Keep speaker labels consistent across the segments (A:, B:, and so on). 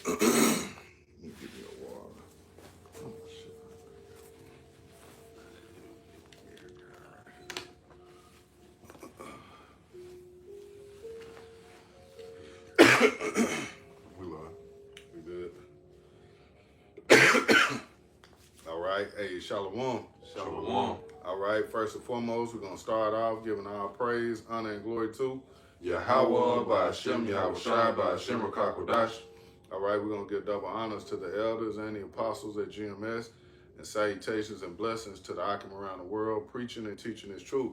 A: Give me a water. Oh, shit. We live. We good. All right. Hey, Shalom.
B: Shalom.
A: All right. First and foremost, we're going to start off giving our praise, honor, and glory to
B: Yahweh by Hashem, Yahweh Shai by Hashem, Rakakwadash.
A: All right. We're going to give double honors to the elders and the apostles at GMS, and salutations and blessings to the Akim around the world, preaching and teaching His truth.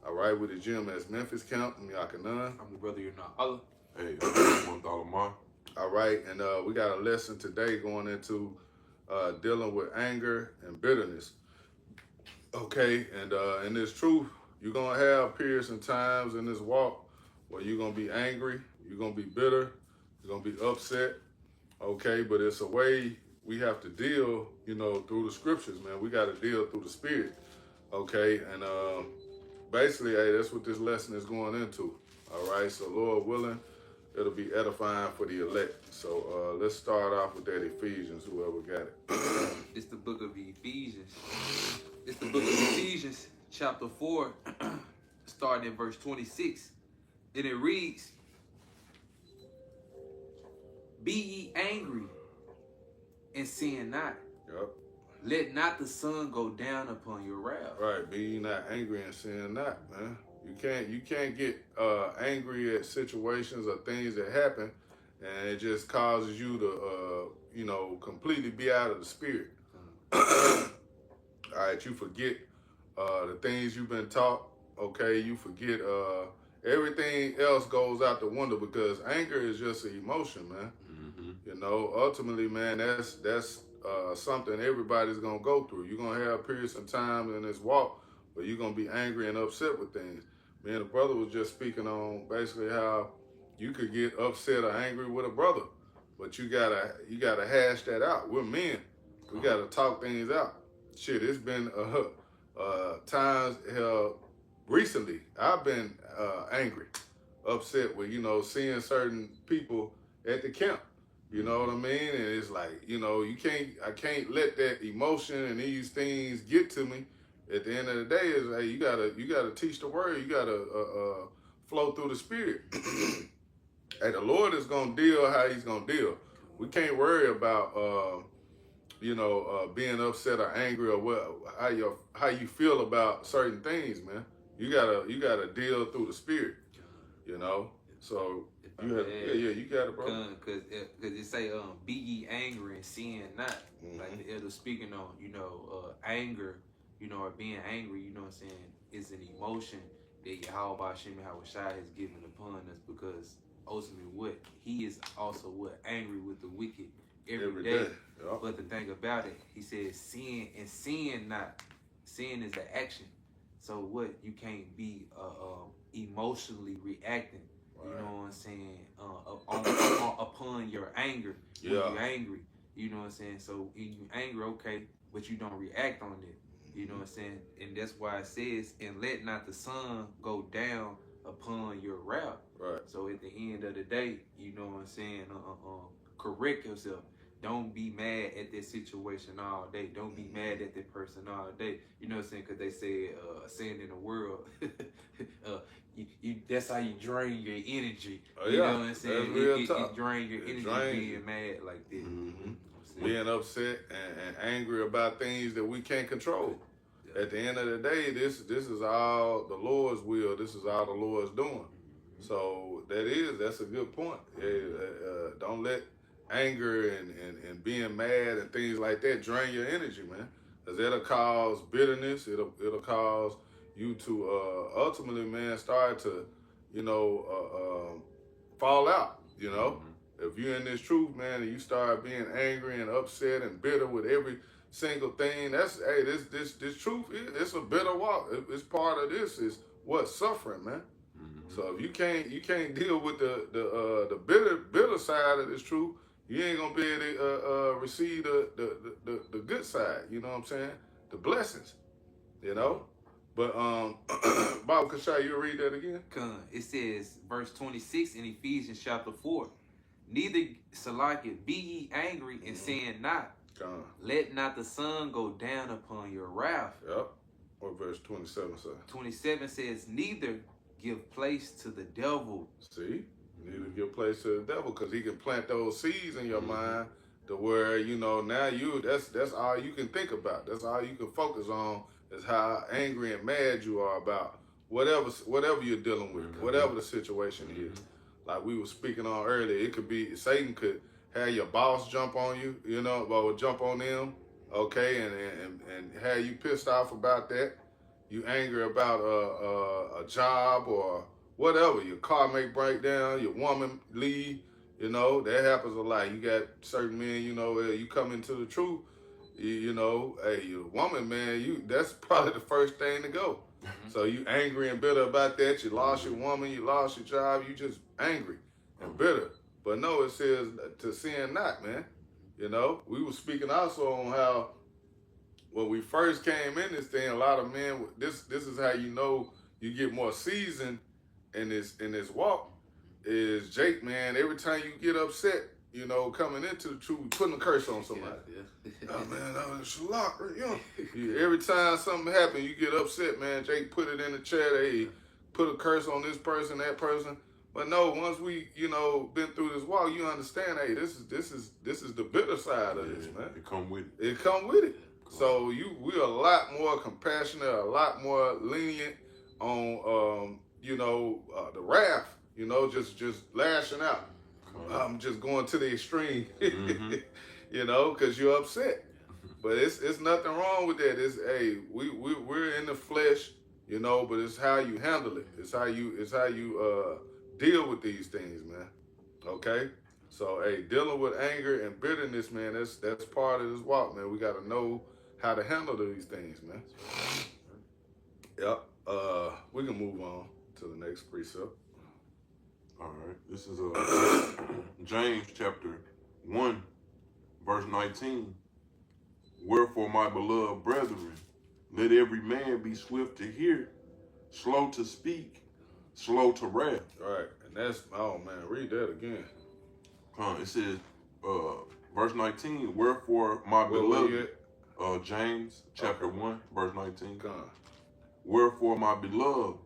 A: All right. With the GMS Memphis camp, I'm Yakanan.
C: I'm the brother you're not Allah.
B: Hey, I'm $1
A: All right. And we got a lesson today going into dealing with anger and bitterness. Okay, and in this truth, you're gonna have periods and times in this walk where you're gonna be angry, you're gonna be bitter, you're gonna be upset. Okay, but it's a way we have to deal, through the scriptures, man. We got to deal through the spirit. Okay, and basically, hey, that's what this lesson is going into. All right, so Lord willing, it'll be edifying for the elect. So let's start off with that Ephesians, whoever got it.
C: It's the book of Ephesians. It's the book of Ephesians, chapter 4, starting at verse 26. And it reads, "Be ye angry, and sin not.
A: Yep.
C: Let not the sun go down upon your wrath."
A: Right, be ye not angry and sin not, man. You can't get angry at situations or things that happen, and it just causes you to, completely be out of the spirit. All right, you forget the things you've been taught. Okay, you forget everything else goes out the window because anger is just an emotion, man.
B: Mm-hmm.
A: Ultimately, man, that's something everybody's gonna go through. You're gonna have periods and times in this walk where you're gonna be angry and upset with things. Me and the brother was just speaking on basically how you could get upset or angry with a brother, but you gotta hash that out. We're men. We gotta talk things out. Shit, it's been times recently I've been angry, upset with seeing certain people at the camp. You know what I mean? And it's like I can't let that emotion and these things get to me. At the end of the day, is hey, you gotta teach the word. You gotta flow through the spirit. Hey, the Lord is gonna deal how He's gonna deal. We can't worry about being upset or angry or how you feel about certain things, man. You gotta deal through the spirit, So you got it, bro.
C: Cause it say, "Be ye angry and sin not."
A: Mm-hmm.
C: Like the elder speaking on, anger, or being angry. You know what I'm saying? Is an emotion that Yahweh Hashem Yahweh Shai has given upon us because ultimately, what He is also angry with the wicked every day.
A: Yep.
C: But the thing about it, He says sin and sin not. Sin is the action. So what? You can't be emotionally reacting.
A: Right.
C: You know what I'm saying? Upon your anger. When
A: Yeah.
C: you're angry. You know what I'm saying? So when you angry, okay, but you don't react on it. You know what I'm saying? And that's why it says, "And let not the sun go down upon your wrath."
A: Right.
C: So at the end of the day, you know what I'm saying? Correct yourself. Don't be mad at that situation all day. Don't be mad at that person all day. You know what I'm saying? Because they say, saying in the world, that's how you drain your energy. You know what I'm saying?
A: That's real
C: you drain your energy being mad like that.
A: Mm-hmm. Being upset and angry about things that we can't control. Yeah. At the end of the day, this is all the Lord's will. This is all the Lord's doing. Mm-hmm. So that's a good point. Don't let anger and being mad and things like that drain your energy, man. Because it'll cause bitterness. It'll cause you to ultimately, man, start to, fall out, Mm-hmm. If you're in this truth, man, and you start being angry and upset and bitter with every single thing, this truth, it's a bitter walk. It's part of this is what suffering, man. Mm-hmm. So if you can't deal with the bitter side of this truth, you ain't gonna be able to receive the good side. You know what I'm saying? The blessings, But Bob Kashai, you read that again?
C: It says verse 26 in Ephesians chapter 4. neither Salakia be ye angry and sin not.
A: Con.
C: Let not the sun go down upon your wrath.
A: Yep. What verse 27 say?
C: 27 says, neither give place to the devil.
A: See? You need to give place to the devil because he can plant those seeds in your mind to where, you know, now that's all you can think about. That's all you can focus on is how angry and mad you are about whatever you're dealing with, whatever the situation is. Like we were speaking on earlier, it could be Satan could have your boss jump on you, you know, or jump on them, okay, and have you pissed off about that. You angry about a job or whatever. Your car may break down, your woman leave, you know, that happens a lot. You got certain men, you know, you come into the truth, you know, hey, your woman, man, that's probably the first thing to go. So you angry and bitter about that. You lost your woman, you lost your job, you just angry and bitter. But no, it says to sin not, man. You know, we were speaking also on how when we first came in this thing, a lot of men, this is how you know you get more seasoned in this walk, is Jake, man, every time you get upset, you know, coming into the truth, putting a curse on somebody. Oh, man, that was Shalak, you know. Every time something happens, you get upset, man. Jake put it in the chat, hey, put a curse on this person, that person. But no, once we, you know, been through this walk, you understand, hey, this is the bitter side of this, man.
B: It come with it.
A: It come with it. So we're a lot more compassionate, a lot more lenient on, you know, the wrath, you know, just lashing out. I'm just going to the extreme, you know, because you're upset. But it's nothing wrong with that. It's, hey, we're in the flesh, you know, but it's how you handle it. It's how you deal with these things, man. Okay? So, hey, dealing with anger and bitterness, man, that's part of this walk, man. We got to know how to handle these things, man. Yep. We can move on to the next precept.
B: All right. This is James chapter 1, verse 19. Wherefore, my beloved brethren, let every man be swift to hear, slow to speak, slow to wrath.
A: All right. And that's, oh, man, read that again.
B: It says, verse 19, wherefore, my beloved, James chapter 1, verse 19. Wherefore, my beloved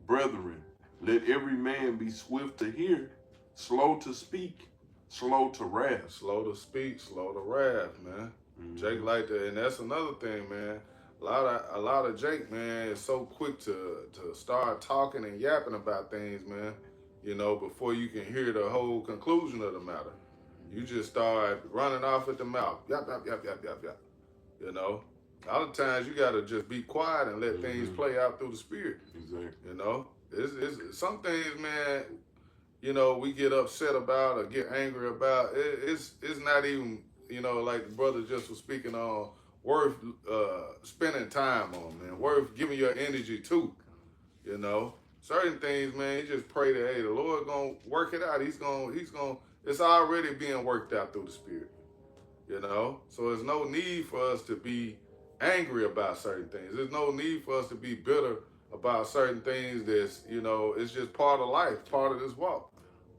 B: brethren, let every man be swift to hear, slow to speak, slow to wrath.
A: Slow to speak, slow to wrath, man. Jake like that, and that's another thing, man. A lot of Jake, man, is so quick to start talking and yapping about things, man. You know, before you can hear the whole conclusion of the matter, you just start running off at the mouth, yap yap yap yap yap yap. You know, a lot of times you gotta just be quiet and let things play out through the spirit.
B: Exactly.
A: You know, it's some things, man. You know, we get upset about or get angry about. It's not even, you know, like the brother just was speaking on, worth spending time on, man. Worth giving your energy to. You know, certain things, man. You just pray that, hey, the Lord gonna work it out. He's gonna. It's already being worked out through the spirit. You know, so there's no need for us to be angry about certain things. There's no need for us to be bitter about certain things. That's, you know, it's just part of life, part of this walk.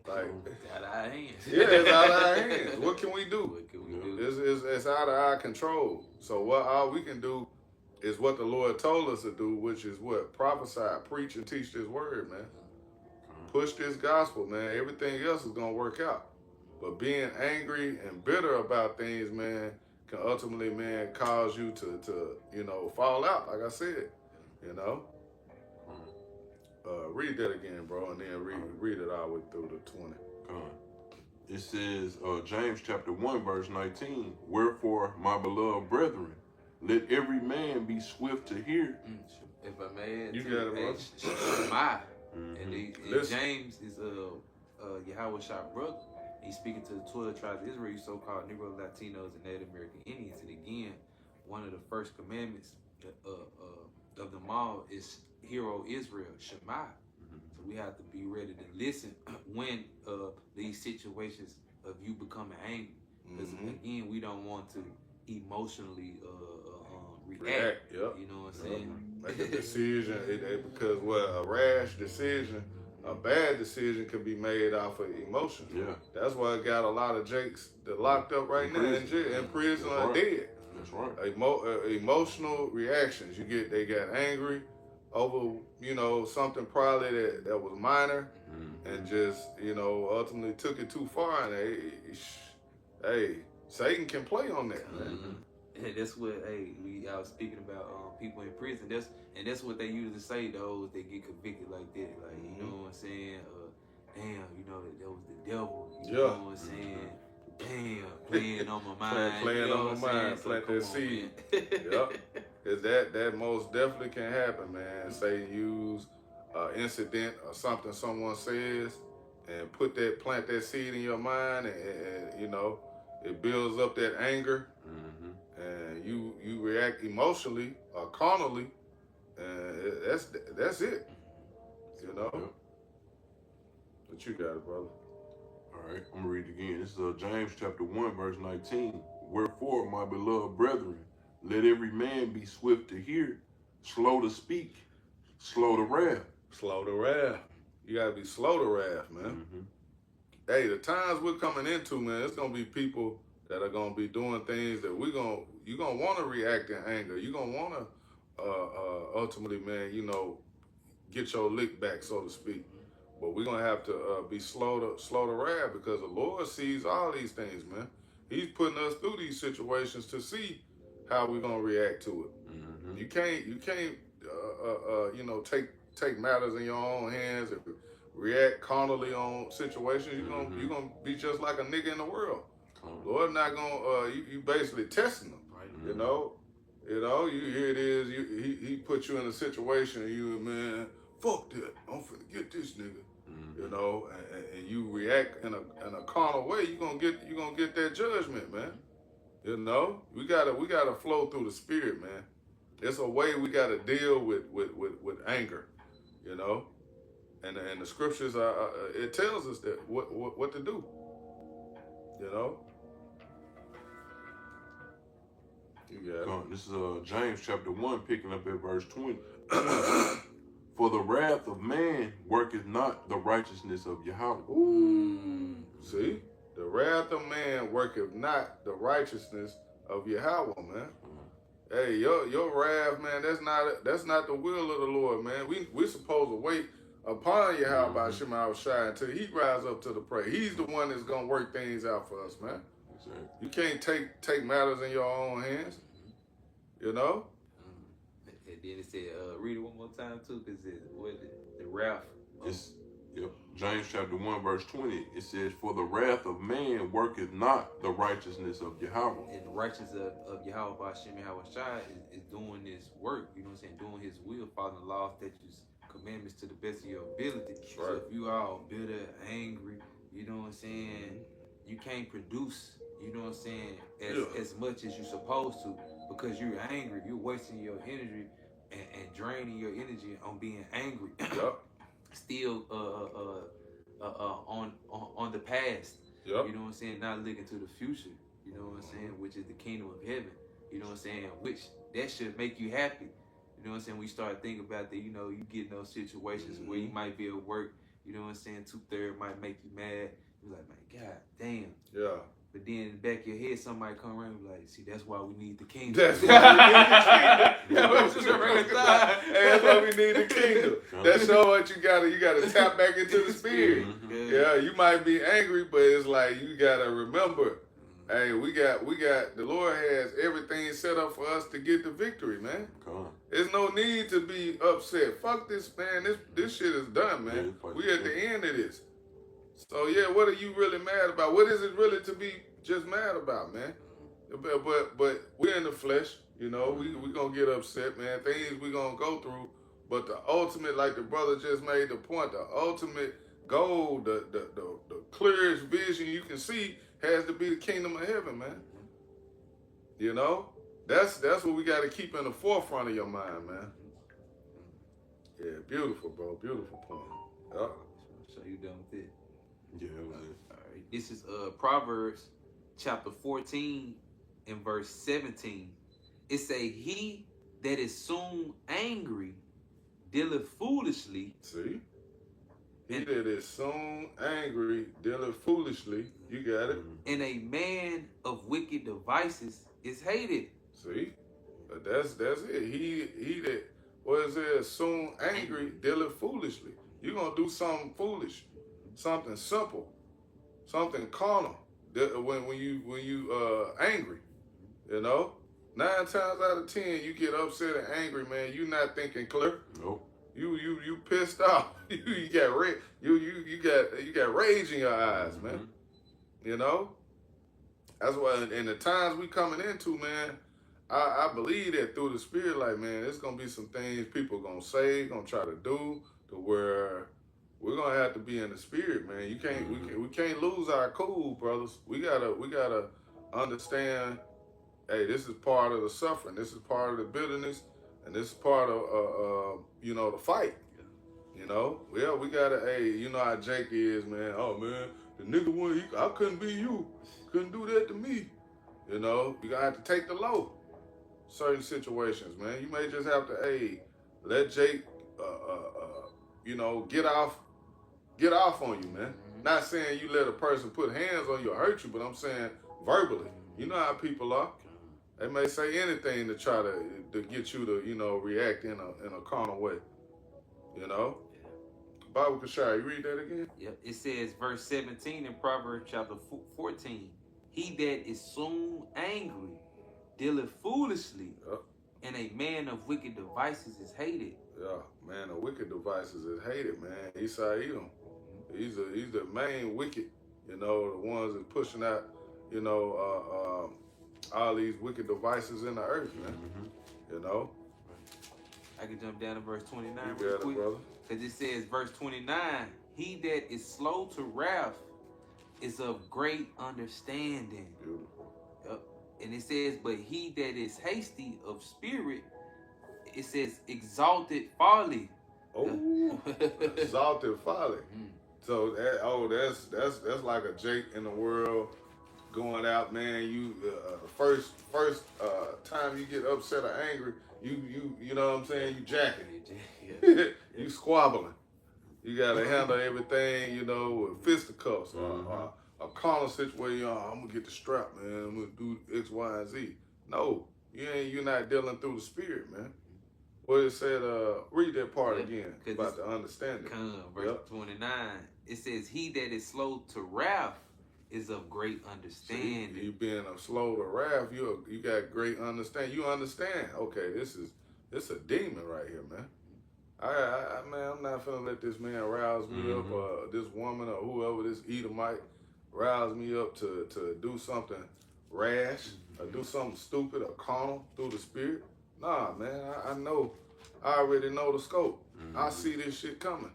A: Like,
C: It's out of our hands.
A: Yeah, it's out of our hands. What can we do?
C: What can we do?
A: It's out of our control. So what all we can do is what the Lord told us to do, which is what? Prophesy, preach, and teach this word, man. Push this gospel, man. Everything else is gonna work out. But being angry and bitter about things, man, can ultimately, man, cause you to you know, fall out, like I said, you know. Read that again, bro, and then read it all the way through the 20.
B: It says, James chapter 1, verse 19, wherefore, my beloved brethren, let every man be swift to hear.
C: If I may add,
A: You got it, bro.
C: Shema. And James is Yahweh Shah brother. He's speaking to the 12 tribes of Israel, so-called Negro, Latinos, and Native American Indians. And again, one of the first commandments of them all is Hear, O Israel, Shema. So we have to be ready to listen when these situations of you becoming angry. Because again, we don't want to emotionally react.
A: Yep.
C: You know what I'm saying?
A: Make a decision, because a rash decision A bad decision can be made off of emotion.
B: Yeah.
A: That's why I got a lot of Jakes that locked up right now in prison or dead.
B: That's right.
A: Emotional reactions. They got angry over, something probably that was minor, and just, ultimately took it too far. And hey, Satan can play on that, man.
C: And that's what I was speaking about people in prison. That's what they usually say, those that get convicted like that. Like, you know what I'm saying? Damn, that was the devil. You know what I'm saying? Damn, playing on my mind.
A: Playing on my mind, plant that seed. Yep. Cause that most definitely can happen, man. Say use an incident or something someone says and plant that seed in your mind, and it builds up that anger, and you react emotionally or carnally, and that's it. Yep. But you got it, brother.
B: All right, I'm gonna read it again. This is James chapter 1, verse 19. Wherefore, my beloved brethren, let every man be swift to hear, slow to speak, slow to wrath.
A: Slow to wrath. You gotta be slow to wrath, man. Hey, the times we're coming into, man, it's gonna be people that are gonna be doing things that you're gonna want to react in anger. You're gonna want to ultimately, man, get your lick back, so to speak. But we're gonna have to be slow to wrath, because the Lord sees all these things, man. He's putting us through these situations to see how we're gonna react to it. You can't take matters in your own hands and react carnally on situations. You're gonna be just like a nigga in the world. Lord not gonna you basically testing them. You know, here it is. He put you in a situation, and you, man, fuck that. I'm finna get this nigga. And you react in a carnal way, you're gonna get that judgment, man. We gotta flow through the spirit, man. It's a way we gotta deal with anger, and the scriptures it tells us that what to do. You got it.
B: This is James chapter 1, picking up at verse 20. For the wrath of man worketh not the righteousness of Yahweh.
A: See? The wrath of man worketh not the righteousness of Yahweh, man. Hey, your wrath, man, that's not the will of the Lord, man. We're supposed to wait upon Yahweh by Shema Shai until he rise up to the prey. He's the one that's gonna work things out for us, man.
B: Exactly.
A: You can't take matters in your own hands.
C: And then it said, read it one more time too, because the wrath.
B: James chapter 1, verse 20. It says, for the wrath of man worketh not the righteousness of Yahweh.
C: And the righteousness of Yahweh by Shem Yahweh Shai is doing this work, doing his will, following the laws, statutes, commandments to the best of your ability. Right. So if you are bitter, angry, you can't produce, as much as you're supposed to, because you're angry. You're wasting your energy and draining your energy on being angry.
A: Yep.
C: Still on the past.
A: Yep.
C: Not looking to the future, which is the kingdom of heaven. Which that should make you happy. We start thinking about that, you get in those situations where you might be at work, 2/3 might make you mad. You're like, man, god damn.
A: Yeah.
C: But then in the back of your head, somebody come around and be like, see, that's why we need the kingdom.
A: That's why we need the kingdom. That's why we need the kingdom. That's so what you gotta tap back into the spirit. Yeah, you might be angry, but it's like you gotta remember, hey, we got the Lord has everything set up for us to get the victory, man. There's no need to be upset. Fuck this, man. This shit is done, man. We at the end of this. So yeah, what are you really mad about? What is it really to be just mad about, man? But we're in the flesh, we gonna get upset, man. Things we gonna go through. But the ultimate, like the brother just made the point, the ultimate goal, the clearest vision you can see has to be the kingdom of heaven, man. That's what we got to keep in the forefront of your mind, man. Yeah, beautiful, bro. Beautiful point. Yeah.
C: So you done with it?
B: Yeah, that was it.
C: All right. This is Proverbs chapter 14 and verse 17. It say, he that is soon angry dealeth foolishly.
A: See? He that is soon angry, dealeth foolishly. You got it.
C: And a man of wicked devices is hated.
A: See, that's it. He that was there soon angry, dealeth foolishly. You're gonna do something foolish, something simple, something carnal. When you angry, you know, 9 times out of 10 you get upset and angry, man. You not thinking clear.
B: Nope.
A: You pissed off. you got rage in your eyes, man. You know. That's why in the times we coming into, man, I believe that through the Spirit, like, man, there's gonna be some things people gonna say, gonna try to do, to where we're gonna have to be in the Spirit, man. You can't we can't lose our cool, brothers. We gotta understand. Hey, this is part of the suffering. This is part of the bitterness, and this is part of the fight. You know, well, we gotta. Hey, you know how Jake is, man. Oh man, the nigga I couldn't be you. Couldn't do that to me. You know, you gotta have to take the low. Certain situations, man. You may just have to, hey, let Jake, get off on you, man. Not saying you let a person put hands on you or hurt you, but I'm saying verbally. You know how people are. They may say anything to try to get you to, react in a carnal way. You know? Bible Kashai, you read that again?
C: Yep. It says, verse 17 in Proverbs chapter 14. He that is soon angry dealeth foolishly, and a man of wicked devices is hated.
A: Yeah, man, of wicked devices is hated, man. Esau Edom. He's the main wicked, the ones that pushing out, all these wicked devices in the earth, man. You know?
C: I can jump down to verse 29
A: you
C: real
A: got
C: quick.
A: It, brother.
C: Because it says, verse 29, he that is slow to wrath is of great understanding.
A: Beautiful.
C: Yep. And it says, but he that is hasty of spirit, it says, exalted folly.
A: Oh, exalted folly. So that's like a Jake in the world going out, man. You first time you get upset or angry, you know what I'm saying, you jacking. You squabbling. You gotta handle everything, with fisticuffs or a carnal situation. I'm gonna get the strap, man. I'm gonna do X, Y, and Z. No, you're not dealing through the Spirit, man. What it said, read that part again about the understanding.
C: Verse 29, it says, he that is slow to wrath is of great understanding.
A: You being slow to wrath, you got great understanding. You understand, okay, it's a demon right here, man. I'm not finna let this man rouse me up, or this woman or whoever, this Edomite, rouse me up to do something rash or do something stupid or carnal through the Spirit. Nah, man, I already know the scope. I see this shit coming.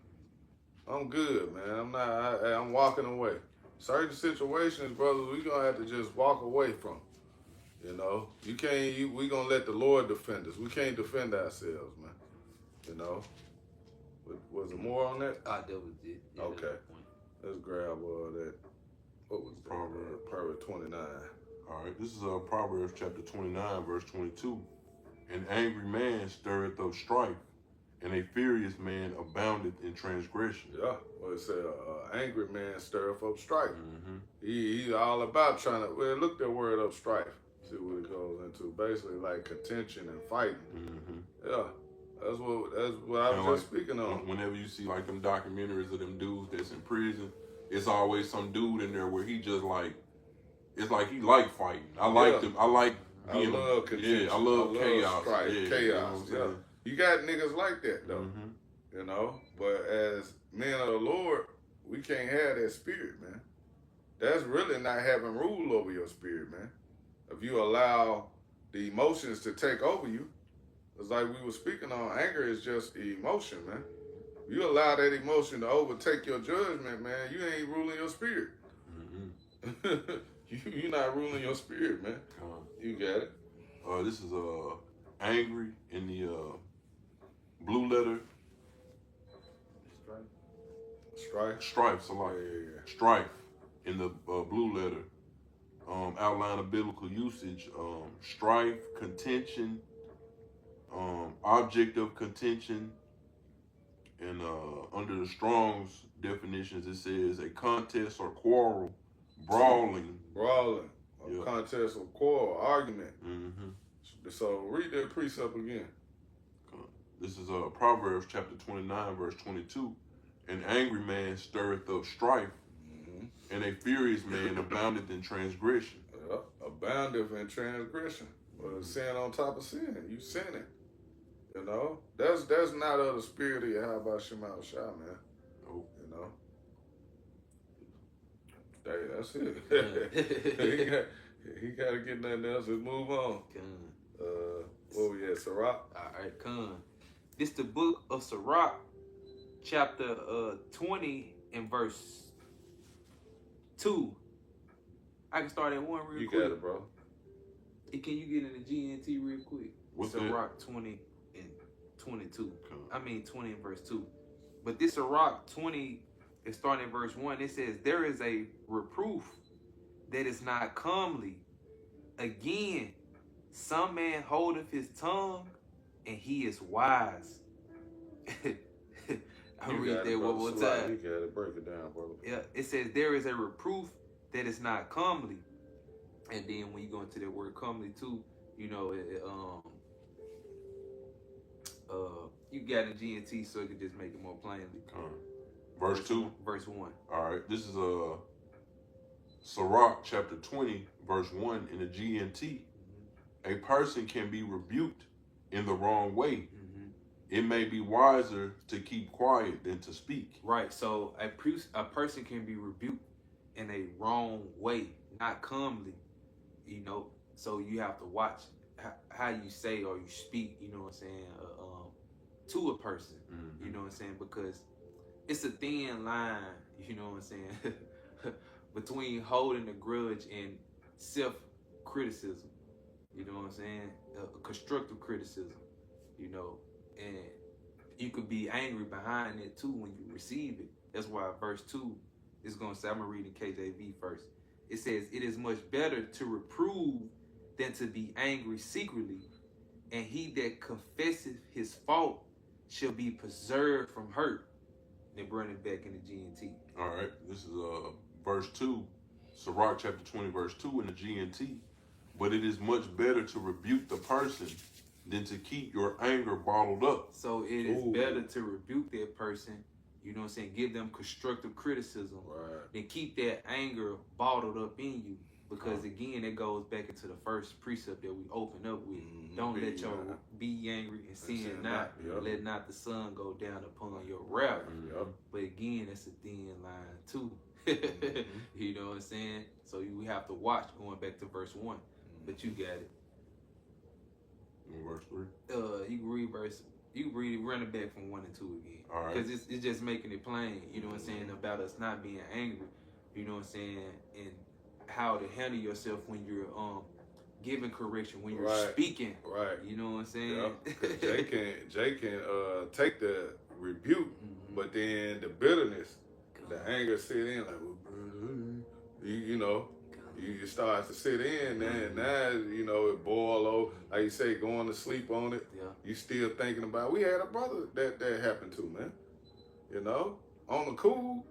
A: I'm good, man. I'm walking away. Certain situations, brothers, we gonna have to just walk away from. You can't. We gonna let the Lord defend us. We can't defend ourselves, man. Was there more on that?
C: That was it. Yeah,
A: okay. Let's grab that. What was that? Proverbs 29.
B: All right. This is Proverbs chapter 29, verse 22. An angry man stirreth up strife, and a furious man aboundeth in transgression.
A: Yeah. Well, it said angry man stirreth up strife. He's all about trying to. Well, look that word up, strife. See what it goes into. Basically, like contention and fighting. Yeah. That's what I was just speaking on.
B: Whenever you see like them documentaries of them dudes that's in prison, it's always some dude in there where he just like, it's like he like fighting. I like being.
A: I love contention.
B: I love chaos.
A: Strife,
B: chaos.
A: You know you got niggas like that though. But as men of the Lord, we can't have that spirit, man. That's really not having rule over your spirit, man. If you allow the emotions to take over you, it's like we were speaking on, anger is just emotion, man. You allow that emotion to overtake your judgment, man, you ain't ruling your spirit. You're not ruling your spirit, man. You got it.
B: This is angry in the blue letter. Strife. So like strife in the blue letter. Outline of biblical usage. Strife, contention, object of contention, and under the Strong's definitions, it says a contest or quarrel, brawling.
A: Brawling. A contest or quarrel, argument.
B: Mm-hmm.
A: So read that precept again.
B: This is Proverbs chapter 29, verse 22. An angry man stirreth up strife, and a furious man aboundeth in transgression.
A: Aboundeth in transgression. Well, sin on top of sin. You sinning. You know? That's not of the spirit of Yahweh Shema Shah, man.
B: Oh.
A: You know? Hey, that's it. he got to get nothing else. Let's move on. Where we at? Sirach?
C: All right, come. This the book of Sirach, chapter 20 and verse 2. I can start at 1 real quick.
A: You got it, bro.
C: Can you get in the GNT real quick?
B: What's
C: Sirach 20 and 22. I mean 20 and verse 2. But this Sirach 20 is starting in verse 1. It says, there is a reproof that is not comely. Again, some man holdeth his tongue, and he is wise. I'll read that one more time.
A: You got it. Break it down, brother.
C: Yeah, it says, there is a reproof that is not comely. And then when you go into that word comely too, you know, you got in GNT so you can just make it more plainly.
B: Verse 2.
C: Verse 1.
B: All right. This is Sirach chapter 20, verse 1 in the GNT. A person can be rebuked in the wrong way. It may be wiser to keep quiet than to speak.
C: Right. So a person can be rebuked in a wrong way, not calmly. You know, so you have to watch how you say or you speak. You know what I'm saying? To a person. You know what I'm saying? Because it's a thin line. You know what I'm saying? Between holding a grudge and self-criticism. You know what I'm saying? Constructive criticism. You know. And you could be angry behind it too when you receive it. That's why verse 2 is going to say, I'm going to read in KJV first. It says, it is much better to reprove than to be angry secretly. And he that confesseth his fault shall be preserved from hurt. Then bring it back in the GNT.
B: All right. This is verse 2, Sirach chapter 20, verse 2 in the GNT. But it is much better to rebuke the person than to keep your anger bottled up.
C: So it is better to rebuke that person, you know what I'm saying, give them constructive criticism, than keep that anger bottled up in you. Because again, it goes back into the first precept that we opened up with. Don't let your be angry and sin not. Let not the sun go down upon your wrath. But again, that's a thin line too. You know what I'm saying? So we have to watch going back to verse 1. But you got it.
B: Verse 3.
C: You can read it, run it back from 1 and 2 again.
B: All right.
C: Because it's just making it plain, you know what I'm saying, about us not being angry, you know what I'm saying, and how to handle yourself when you're giving correction, when you're speaking. Right. You know what I'm saying?
A: Jay can take the rebuke, but then the bitterness, the anger sit in like, you know. You start to sit in, and now, you know, it boil over. Like you say, going to sleep on it. Yeah. You still thinking about it. We had a brother that happened to, man. You know, on the cool,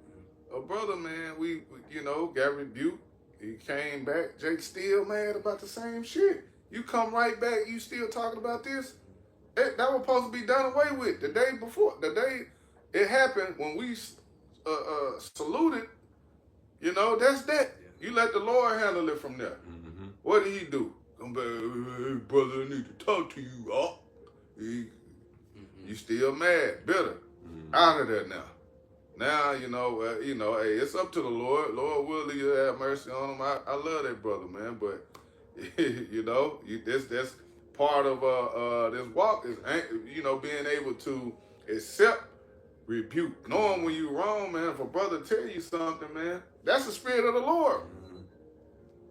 A: a brother, man, we you know, got rebuked. He came back. Jake still mad about the same shit. You come right back, you still talking about this? That was supposed to be done away with the day before. The day it happened, when we saluted, you know, that's that. You let the Lord handle it from there. What did he do? Come back, hey, brother, I need to talk to you. You still mad, bitter. Out of there now. Now, you know, hey, it's up to the Lord. Lord will you have mercy on him. I love that brother, man. But, you know, that's part of this walk is, you know, being able to accept rebuke. Knowing when you're wrong, man, if a brother tell you something, man, that's the spirit of the Lord.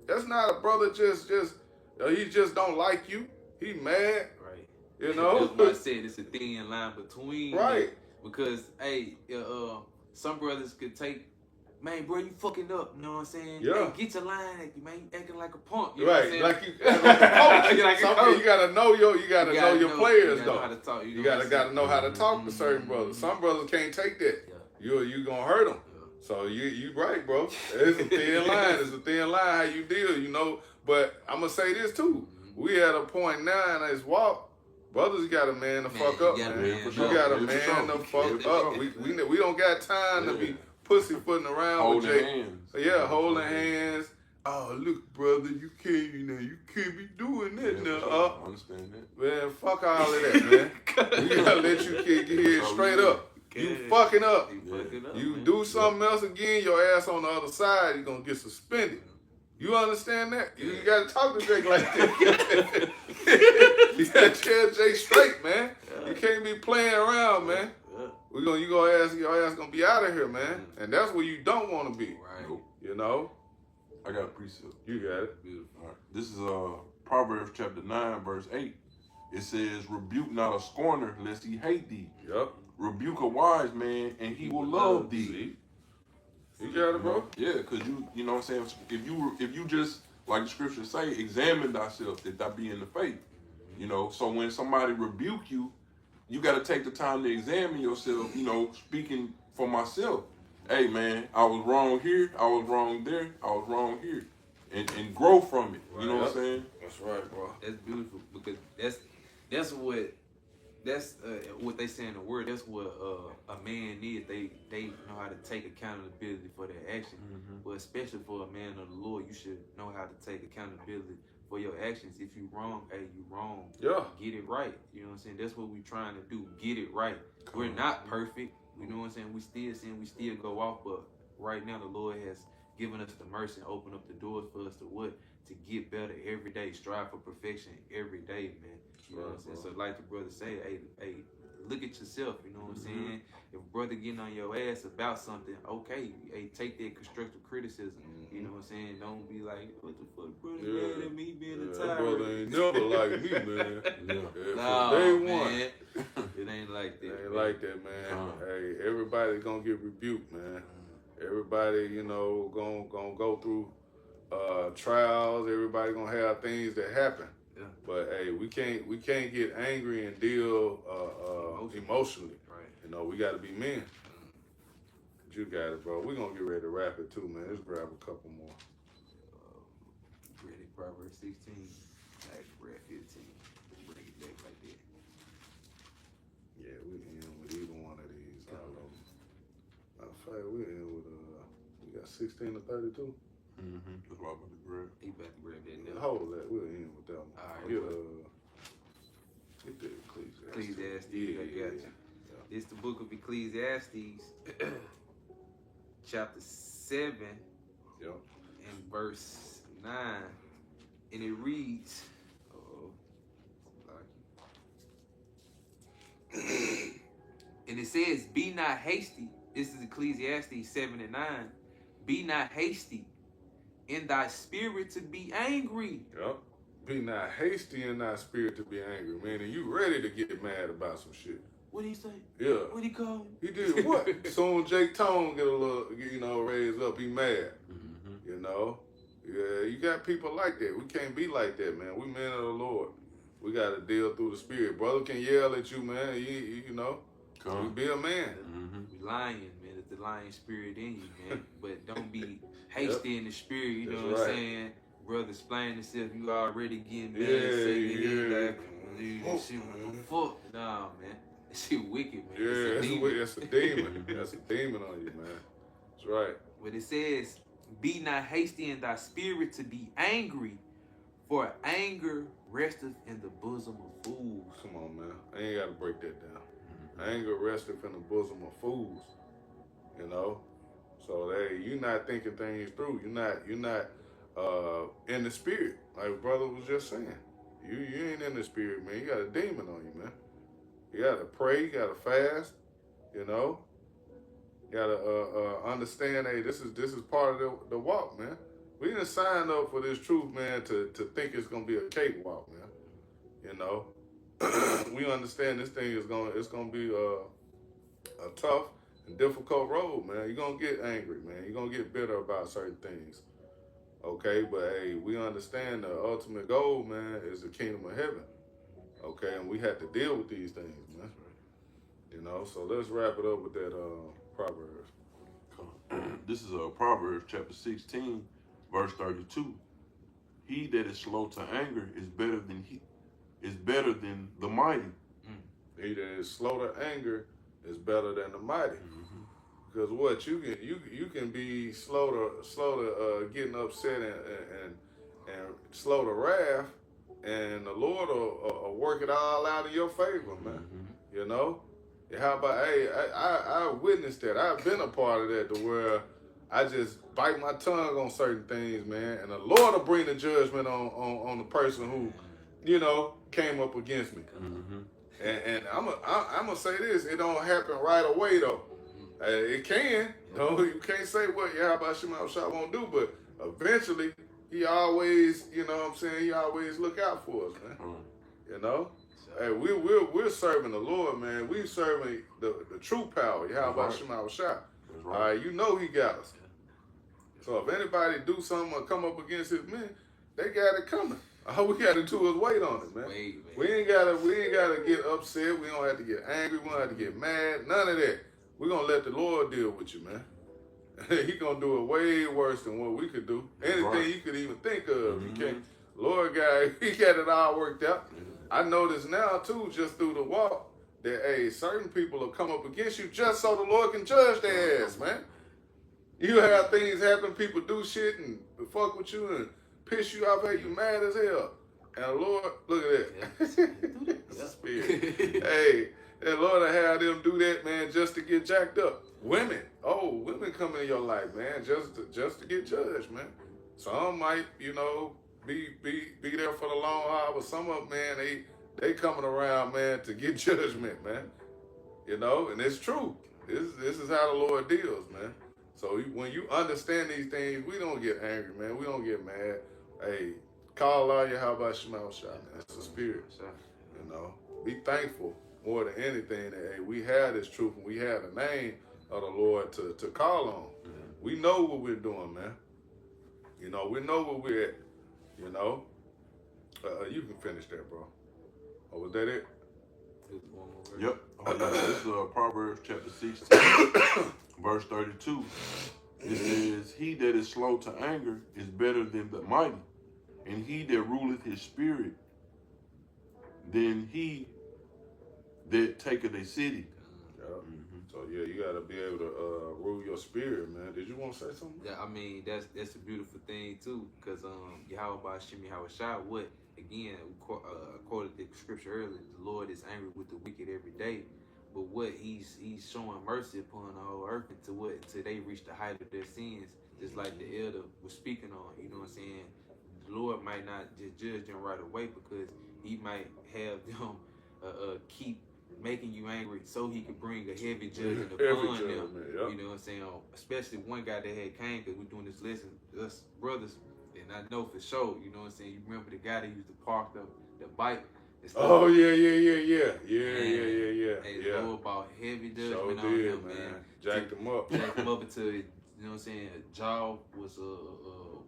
A: That's not a brother he just don't like you. He mad. Right. You know?
C: That's what I said. It's a thin line between. Right. Because, hey, some brothers could take, man, bro, you fucking up. You know what I'm saying? Yeah. Hey, get your line at you, man. You acting like a punk. You know what I'm saying? Like you coach.
A: You gotta know your players, though.
C: Know how to talk,
A: you gotta know how to talk to certain brothers. Some brothers can't take that. Yeah. you gonna hurt them. So you right, bro. It's a thin line. It's a thin line how you deal, you know. But I'm gonna say this too. We at a point now in this walk, brothers got a man to fuck up, man. You got a man to fuck up. We don't got time to be pussyfooting around
B: holding
A: with
B: hands.
A: Yeah, holding hands. Oh, look, brother, you can't be doing that now.
B: I understand that.
A: Man, fuck all of that, man. We gotta let you get here straight up. You fucking up. You do something else again, your ass on the other side, you're gonna get suspended. You understand that? You gotta talk to Jake like that. You gotta tell Jake straight, man. You can't be playing around, man. Your ass gonna be out of here, man. And that's where you don't want to be.
C: Right.
A: You know.
B: I got a precept.
A: You got it.
C: Beautiful.
B: All right. This is Proverbs chapter 9, verse 8. It says, "Rebuke not a scorner, lest he hate thee.
A: Yup.
B: Rebuke a wise man, and he will love thee."
A: See? You got it, bro.
B: Yeah, because you know what I'm saying? If you just, like the scriptures say, examine thyself, that thou be in the faith. You know, so when somebody rebuke you, you got to take the time to examine yourself, you know, speaking for myself. Hey, man, I was wrong here, I was wrong there, I was wrong here. And grow from it. You know what I'm saying?
A: That's right, bro.
C: That's beautiful because that's what they say in the word. That's what a man is. They know how to take accountability for their action. But especially for a man of the Lord, you should know how to take accountability for your actions. If you wrong, hey, you wrong.
A: Yeah.
C: Get it right. You know what I'm saying? That's what we're trying to do. Get it right. We're not perfect. You know what I'm saying? We still sin. We still go off. But right now, the Lord has given us the mercy and opened up the doors for us to what? To get better every day. Strive for perfection every day, man. You know what I'm saying? So like the brother say, hey, look at yourself, you know what I'm saying? If brother getting on your ass about something, okay, hey, take that constructive criticism. You know what I'm saying? Don't be like, what the fuck, brother, mad at me being a tyrant.
A: That brother ain't never like me, man.
C: No,
A: Day one.
C: man. It ain't like that.
A: It ain't like that, man. Hey, everybody's gonna get rebuked, man. Everybody, you know, gonna go through trials. Everybody gonna have things that happen.
C: Yeah.
A: But hey, we can't get angry and deal emotionally.
C: Right.
A: You know, we gotta be men. But you got it, bro. We're gonna get ready to wrap it too, man. Let's grab a couple more.
C: Ready, Proverbs 16, Acts 15. Bring it back like that.
A: Yeah, we end with either one of these. Matter of fact, we end with we got 16 to 32.
B: That's what I'm about to grab.
C: He about to grab that now.
A: Hold that. We'll end with that one.
C: All right.
A: Get the Ecclesiastes.
C: Ecclesiastes,
A: Yeah,
C: I got you.
A: Yeah.
C: It's the book of Ecclesiastes, chapter 7,
A: Yep.
C: and verse 9. And it reads, and it says, be not hasty. This is Ecclesiastes 7 and 9. Be not hasty in thy spirit to be angry.
A: Yep. Be not hasty in thy spirit to be angry, man. And you ready to get mad about some shit.
C: What did he say?
A: Yeah.
C: What did he call him?
A: He did what? Soon Jake Tone get a little, you know, raised up, he mad. You know? Yeah, you got people like that. We can't be like that, man. We men of the Lord. We got to deal through the spirit. Brother can yell at you, man. You know? You be a man.
C: Be lying, man. It's the lying spirit in you, man. But don't be hasty in the spirit, you know what I'm saying? Brother, explain yourself. You already getting mad. Fuck. Nah, man. That shit wicked, man.
A: Yeah, that's a demon. That's a demon on you, man. That's right.
C: But it says, be not hasty in thy spirit to be angry, for anger resteth in the bosom of fools.
A: Come on, man. I ain't got to break that down. Anger resteth in the bosom of fools. You know? So, hey, you're not thinking things through. You're not in the spirit, like brother was just saying. You ain't in the spirit, man. You got a demon on you, man. You got to pray. You got to fast. You know? You got to understand, hey, this is part of the walk, man. We didn't sign up for this truth, man, to think it's going to be a cakewalk, man. You know? We understand this thing it's gonna be a tough and difficult road, man. You're gonna get angry, man. You're gonna get bitter about certain things. Okay, but hey, we understand the ultimate goal, man, is the kingdom of heaven. Okay, and we have to deal with these things, man. You know, so let's wrap it up with that Proverbs.
B: This is Proverbs chapter 16, verse 32. He that is slow to anger is better than the mighty.
A: He that is slow to anger is better than the mighty. Because what you can be slow to getting upset and slow to wrath, and the Lord will work it all out in your favor, man. You know. How about, hey, I witnessed that. I've been a part of that, to where I just bite my tongue on certain things, man, and the Lord will bring the judgment on the person who, you know, came up against me. And I'm gonna say this: it don't happen right away though. It can. No, you can't say what Yahweh Shema Shah won't do, but eventually he always, you know what I'm saying, he always look out for us, man. You know. Hey, we're serving the Lord, man. We serving the true power, Yahweh Shema Shah. All right, you know he got us. So if anybody do something or come up against his men, they got it coming. All we got to do is wait on it, man. We ain't gotta get upset. We don't have to get angry. We don't have to get mad. None of that. We're gonna let the Lord deal with you, man. He gonna do it way worse than what we could do. Anything you could even think of. He can't. Lord God, he got it all worked out. I notice now too, just through the walk, that hey, certain people will come up against you just so the Lord can judge their ass, man. You have things happen, people do shit and fuck with you and piss you off, hey, you mad as hell. And the Lord, look at that. Spirit. Hey, and Lord will have them do that, man, just to get jacked up. Women come in your life, man, just to get judged, man. Some might, you know, be there for the long haul, but some of them, man, they coming around, man, to get judgment, man. You know, and it's true. This is how the Lord deals, man. So when you understand these things, we don't get angry, man. We don't get mad. Hey, call Allah Yahweh Shema Shah, man. It's a spirit. You know, be thankful more than anything that hey, we have this truth and we have the name of the Lord to call on. We know what we're doing, man. You know, we know where we're at. You know, you can finish that, bro. Oh, was that it?
B: Yep. This is Proverbs chapter 16, verse 32. It says, he that is slow to anger is better than the mighty, and he that ruleth his spirit than he that taketh a city.
A: So yeah, you gotta be able to rule your spirit, man. Did you want to say something?
C: Yeah, I mean that's a beautiful thing too, because Yahweh Shem Yahweh Shah, what again quoted the scripture earlier, the Lord is angry with the wicked every day, but what he's showing mercy upon the whole earth until they reach the height of their sins, just like the elder was speaking on. You know what I'm saying? The Lord might not just judge them right away, because he might have them keep making you angry so he could bring a heavy judgment upon them. Yep. You know what I'm saying? Especially one guy that had came, because we're doing this lesson, us brothers, and I know for sure, you know what I'm saying? You remember the guy that used to park the bike?
A: Oh, yeah.
C: Hey, the Lord brought heavy judgment on him, man.
A: Jacked him up.
C: Jacked him up until, you know what I'm saying, his jaw was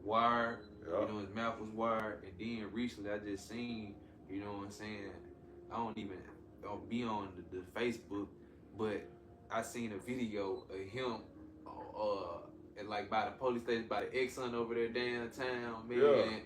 C: wired, you know, his mouth was wired, and then recently I just seen, you know what I'm saying, I don't be on the Facebook, but I seen a video of him and like by the police station, by the Exxon over there downtown, man. Yeah.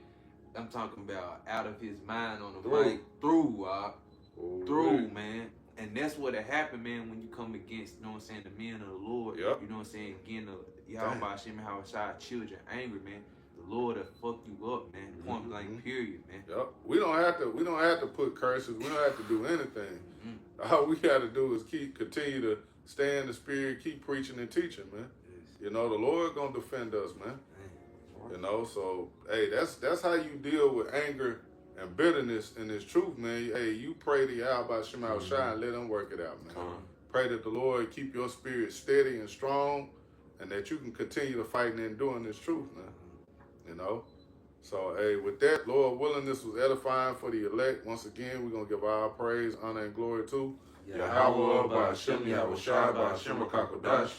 C: I'm talking about out of his mind on the bike, through, man. And that's what happened, man, when you come against, you know what I'm saying, the men of the Lord. Yep. You know what I'm saying, again, the Yahweh Hashem Shah children angry, man. The Lord will fuck you up, man. Point blank, period, man.
A: Yep. We don't have to put curses. We don't have to do anything. All we got to do is continue to stay in the spirit, keep preaching and teaching, man. You know, the Lord gonna defend us, man. You know, so hey, that's how you deal with anger and bitterness in this truth, man. Hey, you pray to Yahweh Shema Shah and let him work it out, man. Pray that the Lord keep your spirit steady and strong, and that you can continue to fight and enduring this truth, man. You know? So, hey, with that, Lord willing, this was edifying for the elect. Once again, we're going to give our praise, honor, and glory to Yahweh, by Hashem, Yahweh Shai, by Hashem, HaKakodash.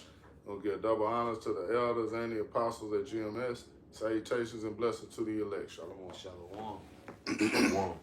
A: We'll give double honors to the elders and the apostles at GMS. Salutations and blessings to the elect. Shalom.
C: Shalom.
B: Shalom.